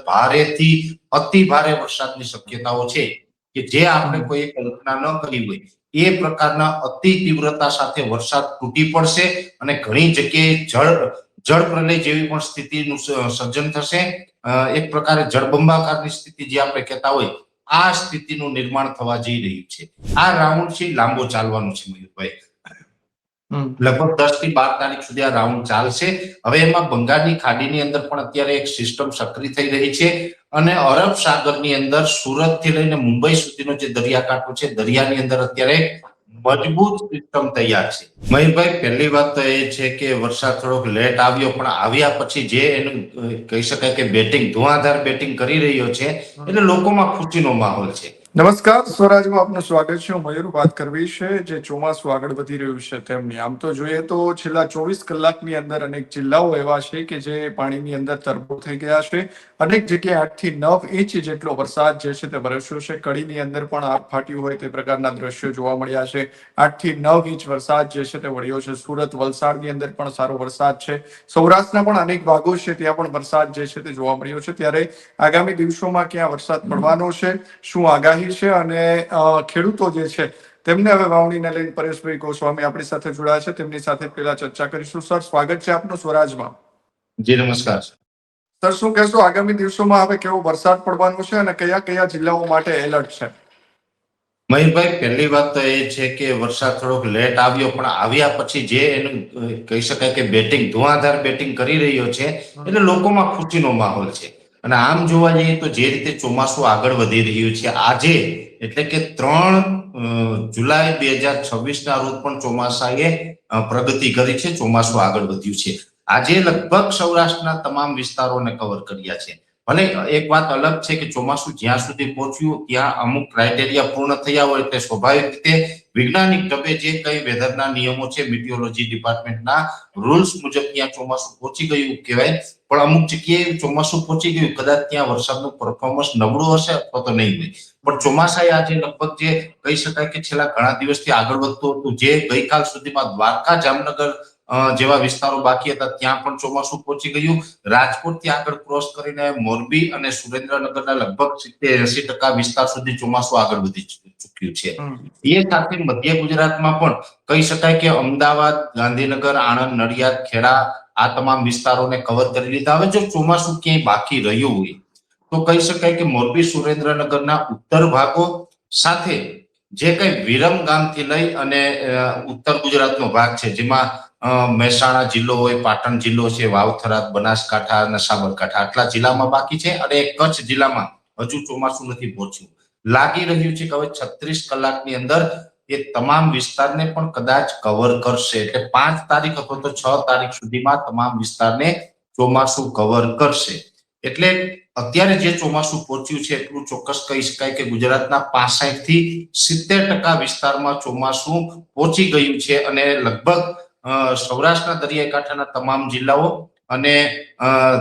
ભારેથી અતિ ભારે વરસાદની શક્યતાઓ છે કે જે આપણે કોઈ કલ્પના ન કરી હોય એ પ્રકારના અતિ તીવ્રતા સાથે વરસાદ તૂટી પડશે અને ઘણી જગ્યાએ જળ પ્રલય જેવી પણ સ્થિતિનું સર્જન થશે. એક પ્રકારે જળબંબાકારની સ્થિતિ જે આપણે કહેતા હોય આ સ્થિતિનું નિર્માણ થવા જઈ રહ્યું છે. આ રાઉન્ડ છે લાંબો ચાલવાનો છે મયુરભાઈ. લગભગ 10 થી 12 તારીખ સુધી આ રાઉન્ડ ચાલશે. હવે એમાં બંગાળની ખાડીની અંદર પણ અત્યારે એક સિસ્ટમ સક્રિય થઈ રહી છે અને અરબ સાગરની અંદર સુરત થી લઈને મુંબઈ સુધીનો જે દરિયાકાંઠો છે દરિયાની અંદર અત્યારે મજબૂત સિસ્ટમ તૈયાર છે. મયુરભાઈ, પહેલી વાત તો એ છે કે વરસાદ થોડોક લેટ આવ્યો, પણ આવ્યા પછી જે એનું કહી શકાય કે બેટિંગ ધુઆધાર બેટિંગ કરી રહ્યો છે એટલે લોકોમાં ખુશીનો માહોલ છે. નમસ્કાર, સ્વરાજમાં આપનું સ્વાગત છે. હું મયુર વાત કરવી છે જે ચોમાસું આગળ વધી રહ્યું છે તેમની. આમ તો જોઈએ તો છેલ્લા 24 કલાકની અંદર અનેક જિલ્લાઓ એવા છે કે જે પાણીની અંદર તરબોળ થઈ ગયા છે. અનેક જગ્યાએ 8 થી 9 ઇંચ જેટલો વરસાદ જે છે તે વરસ્યો છે. કડીની અંદર પણ આગ ફાટ્યું હોય તે પ્રકારના દ્રશ્યો જોવા મળ્યા છે. 8 થી 9 ઇંચ વરસાદ જે છે તે વળ્યો છે. સુરત, વલસાડની અંદર પણ સારો વરસાદ છે. સૌરાષ્ટ્રના પણ અનેક ભાગો છે ત્યાં પણ વરસાદ જે છે તે જોવા મળ્યો છે. ત્યારે આગામી દિવસોમાં ક્યાં વરસાદ પડવાનો છે, શું આગાહી છે અને ખેડૂતો જે છે તેમને હવે વાવણીને લઈને પરેશભાઈ ગોસ્વામી આપણી સાથે જોડાયા છે, તેમની સાથે પહેલા ચર્ચા કરીશું. સર, સ્વાગત છે આપનું સ્વરાજમાં. જી નમસ્કાર. સર, શું કહેશો આગામી દિવસોમાં હવે કેવો વરસાદ પડવાનો છે અને કયા કયા જિલ્લાઓ માટે એલર્ટ છે? મયુરભાઈ, પહેલી વાત તો એ છે કે વરસાદ થોડોક લેટ આવ્યો, પણ આવ્યા પછી જે એનું કહી શકાય કે બેટિંગ ધુઆધાર બેટિંગ કરી રહ્યો છે એટલે લોકોમાં ખુશીનો માહોલ છે. અને આમ જોવા જઈએ તો જે રીતે ચોમાસું આગળ વધી રહ્યું છે આજે એટલે કે 3 જુલાઈ 2026 ના રોજ પણ ચોમાસાએ પ્રગતિ કરી છે. ચોમાસું આગળ વધ્યું છે. આજે લગભગ સૌરાષ્ટ્રના તમામ વિસ્તારોને કવર કર્યા છે. ભલે એક વાત અલગ છે કે ચોમાસું જ્યાં સુધી પહોંચ્યું ત્યાં અમુક ક્રાઇટેરિયા પૂર્ણ થયા હોય એટલે સ્વાભાવિક રીતે વૈજ્ઞાનિક ઢબે જે કઈ વેધરના નિયમો છે, મિટિયોલોજી ડિપાર્ટમેન્ટના રૂલ્સ મુજબ ત્યાં ચોમાસું પહોંચી ગયું કહેવાય. પણ અમુક જગ્યાએ ચોમાસું પહોંચી ગયું, કદાચ ત્યાં વરસાદનું પરફોર્મન્સ નબળું હશે અથવા તો નહીં હોય. પણ ચોમાસાએ આજે લગભગ જે કહી શકાય કે છેલ્લા ઘણા દિવસથી આગળ વધતું હતું, જે ગઈકાલ સુધીમાં દ્વારકા, જામનગર જેવા વિસ્તારો બાકી હતા ત્યાં પણ ચોમાસું પહોંચી ગયું. રાજકોટ થી આગળ ક્રોસ કરીને મોરબી અને સુરેન્દ્રનગરના લગભગ 70-80% વિસ્તાર સુધી ચોમાસું આગળ વધી ચૂક્યું છે. એ સાથે મધ્ય ગુજરાતમાં પણ કહી શકાય કે અમદાવાદ, ગાંધીનગર, આણંદ, નડિયાદ, ખેડા આ તમામ વિસ્તારોને કવર કરી લીધા. હવે જો ચોમાસું ક્યાંય બાકી રહ્યું હોય તો કહી શકાય કે મોરબી, સુરેન્દ્રનગરના ઉત્તર ભાગો સાથે જે કઈ વિરમ ગામથી લઈ અને ઉત્તર ગુજરાતનો ભાગ છે જેમાં મહેસાણા જિલ્લો હોય, પાટણ જિલ્લો છે, વાવથરા, બનાસકાંઠા અને સાબરકાંઠા આટલા જિલ્લામાં બાકી છે અને કચ્છ જિલ્લામાં હજુ ચોમાસું નથી પહોંચ્યું. લાગી રહ્યું છે કે હવે 36 કલાકની અંદર એ તમામ વિસ્તારને પણ કદાચ કવર કરશે. એટલે 5 તારીખ અથવા તો 6 તારીખ સુધીમાં તમામ વિસ્તારને ચોમાસું કવર કરશે. એટલે અત્યારે જે ચોમાસું પહોંચ્યું છે એટલું ચોક્કસ કહી શકાય કે ગુજરાતના 65 થી 70% વિસ્તારમાં ચોમાસું પહોંચી ગયું છે અને લગભગ સૌરાષ્ટ્રના દરિયાઈ કાંઠાના તમામ જિલ્લાઓ અને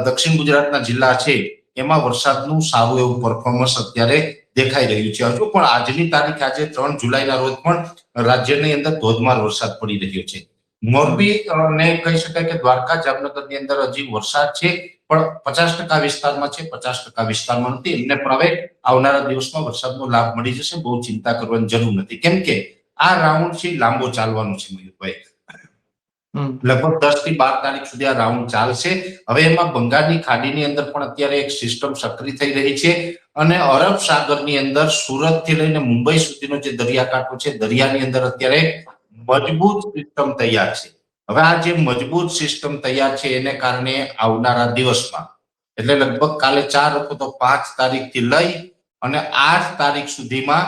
દક્ષિણ ગુજરાતના જિલ્લા છે એમાં વરસાદનું સારું એવું પરફોર્મન્સ અત્યારે દેખાઈ રહ્યું છે. હજુ પણ આજની તારીખ આજે 3 જુલાઈના રોજ પણ રાજ્યની અંદર ધોધમાર વરસાદ પડી રહ્યો છે. મોરબી ને કહી શકાય કે દ્વારકા, જામનગરની અંદર હજી વરસાદ છે પણ 50% વિસ્તારમાં છે, 50% વિસ્તારમાં નથી. એમને પણ હવે આવનારા દિવસમાં વરસાદનો લાભ મળી જશે, બહુ ચિંતા કરવાની જરૂર નથી. કેમ કે આ રાઉન્ડ છે લાંબો ચાલવાનો છે મયુરભાઈ. લગભગ 10 થી 12 તારીખ સુધી આ રાઉન્ડ ચાલશે. હવે એમાં બંગાળની ખાડીની અંદર પણ અત્યારે એક સિસ્ટમ સક્રિય થઈ રહી છે અને અરબ સાગરની અંદર સુરત થી લઈને મુંબઈ સુધીનો જે દરિયાકાંઠો છે દરિયાની અંદર અત્યારે મજબૂત સિસ્ટમ તૈયાર છે. હવે આ જે મજબૂત સિસ્ટમ તૈયાર છે એને કારણે આવનારા દિવસમાં એટલે લગભગ કાલે 4 અથવા તો 5 તારીખથી લઈ અને 8 તારીખ સુધીમાં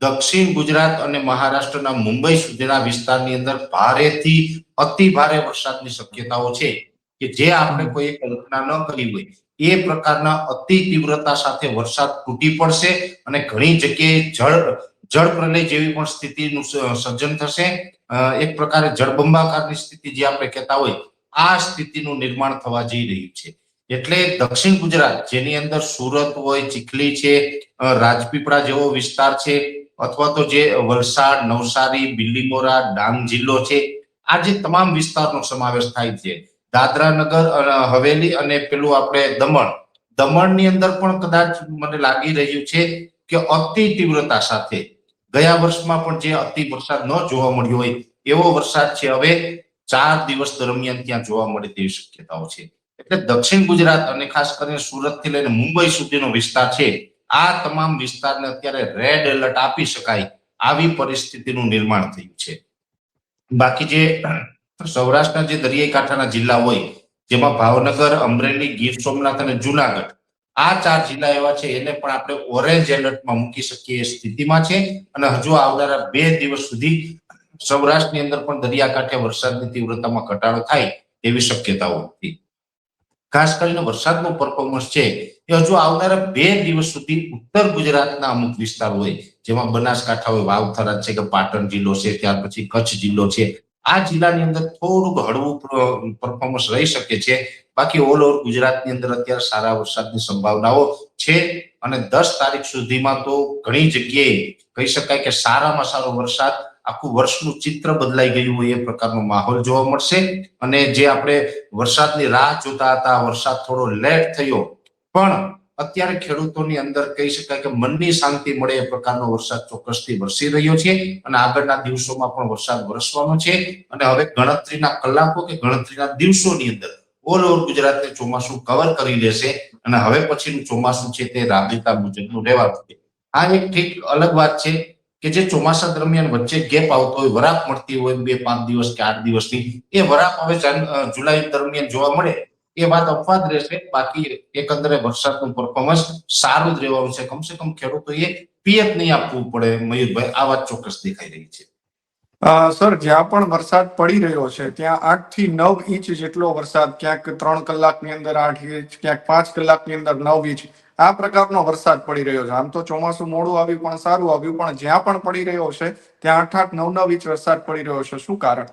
દક્ષિણ ગુજરાત અને મહારાષ્ટ્રના મુંબઈ સુધીના વિસ્તારની અંદર ભારેથી અતિ ભારે વરસાદની શક્યતાઓ છે કે જે આપણે કોઈ કલ્પના ન કરી હોય એ પ્રકારના અતિ તીવ્રતા સાથે વરસાદ તૂટી પડશે અને ઘણી જગ્યાએ જળ પ્રલય જેવી પણ સ્થિતિનું સર્જન થશે. એક પ્રકારે જળબંબાકારની સ્થિતિ જે આપણે કહેતા હોય આ સ્થિતિનું નિર્માણ થવા જઈ રહ્યું છે. એટલે દક્ષિણ ગુજરાત જેની અંદર સુરત હોય, ચીખલી છે, રાજપીપળા જેવો વિસ્તાર છે અથવા તો જે વલસાડ, નવસારી, બિલીમોરા, ડાંગ જિલ્લો છે આ જે તમામ વિસ્તારનો સમાવેશ થાય છે. દાદરા નગર હવેલી અને પેલું આપણે દમણ દમણની અંદર પણ કદાચ મને લાગી રહ્યું છે કે અતિ તીવ્રતા સાથે ગયા વર્ષમાં પણ જે અતિ વરસાદ ન જોવા મળ્યો હોય એવો વરસાદ છે હવે 4 દિવસ દરમિયાન ત્યાં જોવા મળે તેવી શક્યતાઓ છે. એટલે દક્ષિણ ગુજરાત અને ખાસ કરીને સુરત થી લઈને મુંબઈ સુધીનો વિસ્તાર છે, આ તમામ વિસ્તારને અત્યારે રેડ એલર્ટ આપી શકાય આવી પરિસ્થિતિનું નિર્માણ થયું છે. બાકી જે સૌરાષ્ટ્રના જે દરિયાઈ કાંઠાના જિલ્લા હોય જેમાં ભાવનગર, અમરેલી, ગીર સોમનાથ અને જુનાગઢ, આ 4 જિલ્લા એવા છે એને પણ આપણે ઓરેન્જ એલર્ટમાં મૂકી શકીએ એ સ્થિતિમાં છે. અને હજુ આવનારા 2 દિવસ સુધી સૌરાષ્ટ્રની અંદર પણ દરિયાકાંઠે વરસાદની તીવ્રતામાં ઘટાડો થાય તેવી શક્યતાઓ હતી. ખાસ કરીને વરસાદનું પરફોર્મન્સ છે એ હજુ આવનારા 2 દિવસ સુધી ઉત્તર ગુજરાતના અમુક વિસ્તાર હોય જેમાં બનાસકાંઠા હોય, વાવથરા છે કે પાટણ જિલ્લો છે, ત્યાર પછી કચ્છ જિલ્લો છે, આ જિલ્લાની અંદર થોડુંક હળવું પરફોર્મન્સ રહી શકે છે. બાકી ઓલ ઓવર ગુજરાતની અંદર અત્યારે સારા વરસાદની સંભાવનાઓ છે અને 10 તારીખ સુધીમાં તો ઘણી જગ્યાએ કહી શકાય કે સારામાં સારો વરસાદ, આખું વર્ષનું ચિત્ર બદલાઈ ગયું હોય એ પ્રકારનો માહોલ જોવા મળશે. અને જે આપણે વરસાદની રાહ જોતા હતા, વરસાદ થોડો લેટ થયો પણ અત્યારે ખેડૂતોની અંદર કહી શકાય કે મનની શાંતિ મળે એ પ્રકારનો વરસાદ ચોક્કસથી વરસી રહ્યો છે અને આગળના દિવસોમાં પણ વરસાદ વરસવાનો છે. અને હવે ગણતરીના કલાકો કે ગણતરીના દિવસોની અંદર ઓલ ઓવર ગુજરાતને ચોમાસું કવર કરી લેશે અને હવે પછીનું ચોમાસું છે તે રાબેતા મુજબનું રહેવાનું છે. આ એક ઠીક અલગ વાત છે કે જે ચોમાસા દરમિયાન વચ્ચે ગેપ આવતો હોય, વરાપ મળતી હોય 2-5 દિવસ કે 8 દિવસની, એ વરાપ હવે જુલાઈ દરમિયાન જોવા મળે એ વાત અપવાદ રહેશે. બાકી એકંદરે વરસાદનું પરફોર્મન્સ સારું જ રહેવાનું છે. કમસે કમ ખેડૂતોએ પિયત નહીં આપવું પડે. મયુરભાઈ, આ વાત ચોક્કસ દેખાઈ રહી છે. સર, જ્યાં પણ વરસાદ પડી રહ્યો છે ત્યાં 8 થી 9 ઇંચ જેટલો વરસાદ, ક્યાંક 3 કલાકની અંદર 8 ઇંચ, ક્યાંક 5 કલાકની અંદર 9 ઇંચ, આ પ્રકારનો વરસાદ પડી રહ્યો છે. આમ તો ચોમાસું મોડું આવ્યું પણ સારું આવ્યું, પણ જ્યાં પણ પડી રહ્યો છે ત્યાં 8-8, 9-9 ઇંચ વરસાદ પડી રહ્યો છે. શું કારણ?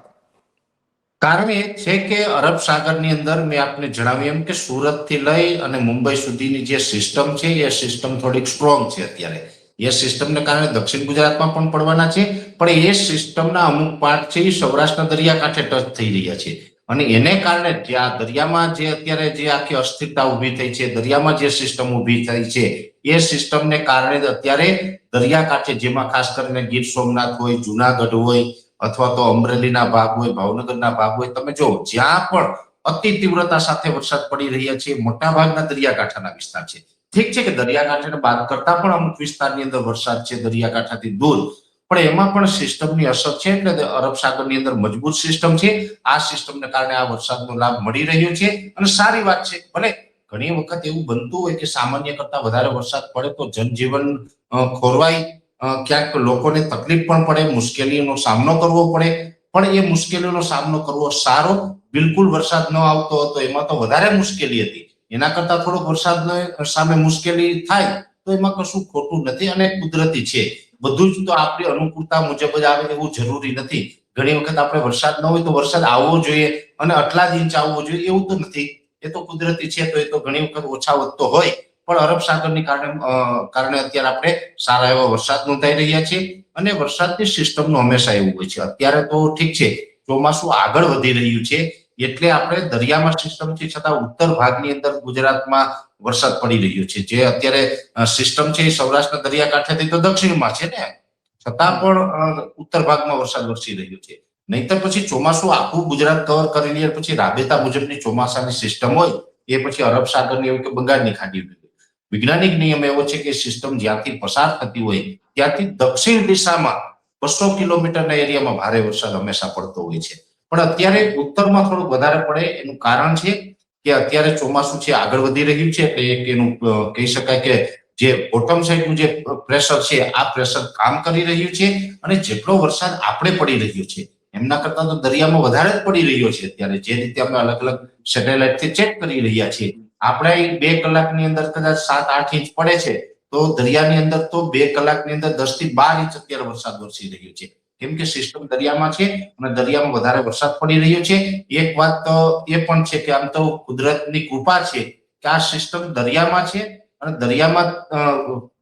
કારણ એ છે કે અરબ સાગરની અંદર મેં આપને જણાવ્યું એમ કે સુરત થી લઈ અને મુંબઈ સુધીની જે સિસ્ટમ છે એ સિસ્ટમ થોડીક સ્ટ્રોંગ છે. અત્યારે એ સિસ્ટમને કારણે દક્ષિણ ગુજરાતમાં પણ પડવાના છે, પણ એ સિસ્ટમના અમુક પાર્ટ છે એ સૌરાષ્ટ્રના દરિયાકાંઠે ટચ થઈ રહ્યા છે અને એને કારણે જ્યાં દરિયામાં જે અત્યારે જે આખી અસ્થિરતા ઊભી થઈ છે, દરિયામાં જે સિસ્ટમ ઊભી થઈ છે એ સિસ્ટમને કારણે અત્યારે દરિયાકાંઠે, જેમાં ખાસ કરીને ગીર સોમનાથ હોય, જુનાગઢ હોય અથવા તો અમરેલીના ભાગ હોય, ભાવનગરના ભાગ હોય, તમે જો જ્યાં પણ અતિ તીવ્રતા સાથે વરસાદ પડી રહ્યા છે મોટા ભાગના દરિયાકાંઠાના વિસ્તાર છે. ઠીક છે કે દરિયાકાંઠાને બાદ કરતા પણ અમુક વિસ્તારની અંદર વરસાદ છે દરિયાકાંઠાથી દૂર, પણ એમાં પણ સિસ્ટમની અસર છે. એટલે અરબ સાગરની અંદર મજબૂત સિસ્ટમ છે. આ સિસ્ટમને કારણે આ વરસાદનો લાભ મળી રહ્યો છે અને સારી વાત છે. ભલે ઘણી વખત એવું બનતું હોય કે સામાન્ય કરતા વધારે વરસાદ પડે તો જનજીવન ખોરવાય, ક્યાંક લોકોને તકલીફ પણ પડે, મુશ્કેલીઓનો સામનો કરવો પડે, પણ એ મુશ્કેલીઓનો સામનો કરવો સારો. બિલકુલ વરસાદ ન આવતો હતો એમાં તો વધારે મુશ્કેલી હતી, એના કરતા થોડોક વરસાદ સામે મુશ્કેલી થાય તો એમાં કશું ખોટું નથી અને કુદરતી છે. બધું જ તો આપણી અનુકૂળતા મુજબ જ આવે એવું જરૂરી નથી. ઘણી વખત આપણે વરસાદ ન હોય તો વરસાદ આવવો જોઈએ અને આટલા જ ઇંચ આવવો જોઈએ એવું તો નથી. એ તો કુદરતી છે, તો એ તો ઘણી વખત ઓછા વધતો હોય. પણ અરબ સાગરની કારણે અત્યારે આપણે સારા એવા વરસાદ નોંધાઈ રહ્યા છે અને વરસાદની સિસ્ટમનું હંમેશા એવું હોય છે. અત્યારે તો ઠીક છે, ચોમાસું આગળ વધી રહ્યું છે એટલે આપણે દરિયામાં સિસ્ટમ છે છતાં ઉત્તર ભાગની અંદર ગુજરાતમાં વરસાદ પડી રહ્યો છે. જે અત્યારે સિસ્ટમ છે એ સૌરાષ્ટ્રના દરિયાકાંઠેથી તો દક્ષિણમાં છે ને, છતાં પણ ઉત્તર ભાગમાં વરસાદ વરસી રહ્યો છે. નહીતર પછી ચોમાસું આખું ગુજરાત કવર કરી લે પછી રાબેતા મુજબની ચોમાસાની સિસ્ટમ હોય એ પછી અરબ સાગરની હોય કે બંગાળની ખાડી હોય. વૈજ્ઞાનિક નિયમ એવો છે કે સિસ્ટમ જ્યાંથી પસાર થતી હોય ત્યાંથી દક્ષિણ દિશામાં 200 કિલોમીટરના એરિયામાં ભારે વરસાદ હંમેશા પડતો હોય છે. પણ અત્યારે ઉત્તરમાં થોડું વધારે પડે એનું કારણ છે કે અત્યારે ચોમાસું છે આગળ વધી રહ્યું છે એટલે એક એનું કહી શકાય કે જે બોટમ સાઈડનું જે પ્રેશર છે આ પ્રેશર કામ કરી રહ્યું છે અને જેટલો વરસાદ આપણે પડી રહ્યો છે એમના કરતા તો દરિયામાં વધારે જ પડી રહ્યો છે. અત્યારે જે રીતે અમે અલગ અલગ સેટેલાઇટથી ચેક કરી રહ્યા છીએ, આપણે 2 કલાકની અંદર કદાચ 7-8 ઇંચ પડે છે તો દરિયાની અંદર તો 2 કલાકની અંદર 10 થી 12 ઇંચ અત્યારે વરસાદ વરસી રહ્યો છે. કેમ કે સિસ્ટમ દરિયામાં છે અને દરિયામાં વધારે વરસાદ પડી રહ્યો છે. એક વાત તો એ પણ છે કે આમ તો કુદરતની કૃપા છે કે આ સિસ્ટમ દરિયામાં છે અને દરિયામાં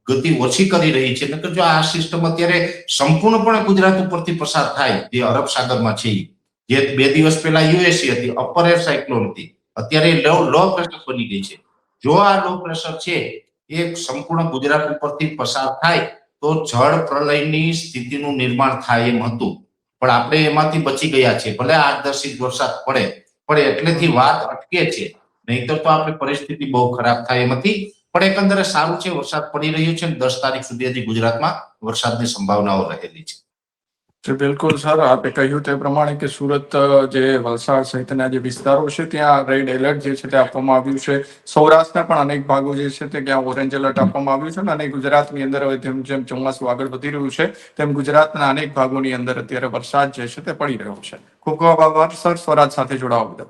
ગતિ ઓછી કરી રહી છે. નકર જો આ સિસ્ટમ અત્યારે સંપૂર્ણપણે ગુજરાત ઉપરથી પસાર થાય, જે અરબ સાગરમાં છે, જે 2 દિવસ પહેલા યુએસી હતી, અપર એર સાયક્લોન હતી, અત્યારે લો પ્રેશર બની ગઈ છે. જો આ લો પ્રેશર છે એ સંપૂર્ણ ગુજરાત ઉપરથી પસાર થાય તો જળ પ્રલયની સ્થિતિનું નિર્માણ થાય એમ હતું, પણ આપણે એમાંથી બચી ગયા છે. ભલે 8-10 ઇંચ વરસાદ પડે પણ એટલેથી વાત અટકે છે, નહીતર તો આપણી પરિસ્થિતિ બહુ ખરાબ થાય એમ હતી. પણ એકંદરે સારું છે, વરસાદ પડી રહ્યો છે અને 10 તારીખ સુધી હજી ગુજરાતમાં વરસાદની સંભાવનાઓ રહેલી છે. જી બિલકુલ સર, આપે કહ્યું તે પ્રમાણે કે સુરત, જે વલસાડ સહિતના જે વિસ્તારો છે ત્યાં રેડ એલર્ટ જે છે તે આપવામાં આવ્યું છે. સૌરાષ્ટ્રના પણ અનેક ભાગો જે છે તે ત્યાં ઓરેન્જ એલર્ટ આપવામાં આવ્યું છે અને ગુજરાતની અંદર હવે જેમ જેમ ચોમાસું આગળ વધી રહ્યું છે તેમ ગુજરાતના અનેક ભાગોની અંદર અત્યારે વરસાદ જે છે તે પડી રહ્યો છે. ખૂબ ખૂબ આભાર સર, સ્વરાજ સાથે જોડાવા બદલ.